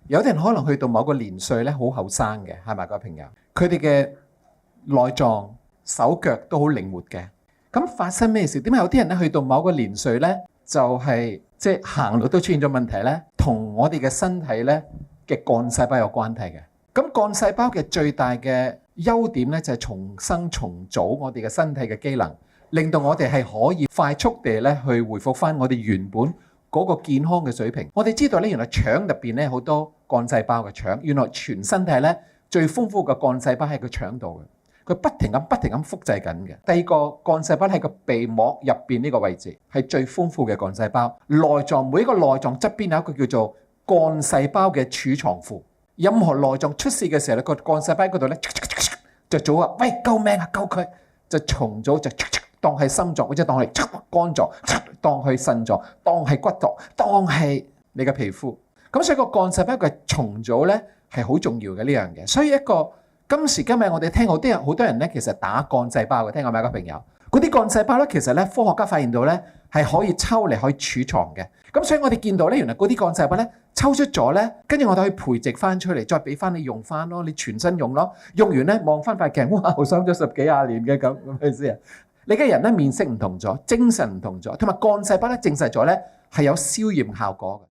有啲人可能去到某個年歲咧，好後生嘅，係咪各位朋友？佢哋嘅內臟、手腳都好靈活嘅。咁發生咩事？點解有啲人咧去到某個年歲咧，就係即係行路都出現咗問題咧？同我哋嘅身體咧嘅幹細胞有關係嘅。咁幹細胞嘅最大嘅優點咧，就係重生重組我哋嘅身體嘅機能，令到我哋係可以快速地咧去回復翻我哋原本嗰個健康嘅水平。我哋知道咧，原來腸入邊咧好多幹細胞嘅腸，原來全身體咧最豐富嘅幹細胞喺個腸度嘅，佢不停咁複製緊嘅。第二個幹細胞喺個鼻膜入邊呢個位置係最豐富嘅幹細胞。內臟每一個內臟側邊有一個叫做幹細胞嘅儲藏庫。任何內臟出事嘅時候咧，個幹細胞喺嗰度咧就做話，喂，救命啊，救佢！就重組，就當係心臟，或者當係肝臟，當係腎臟，當係骨頭，當係你嘅皮膚。咁所以個幹細胞嘅重組咧係好重要嘅呢樣嘢。所以一個今時今日我哋聽好多人咧，其實打幹細胞嘅，聽過未啊，朋友？嗰啲幹細胞咧，其實咧科學家發現到咧係可以抽嚟可以儲藏嘅。咁所以我哋見到咧，原來嗰啲幹細胞咧抽出咗咧，跟住我哋可以培植翻出嚟，再俾翻你用翻咯，你全身用咯。用完咧望翻塊鏡，哇，後生咗10幾20年嘅咁嘅意思啊！你嘅人咧面色唔同咗，精神唔同咗，同埋幹細胞咧證實咗咧係有消炎效果嘅。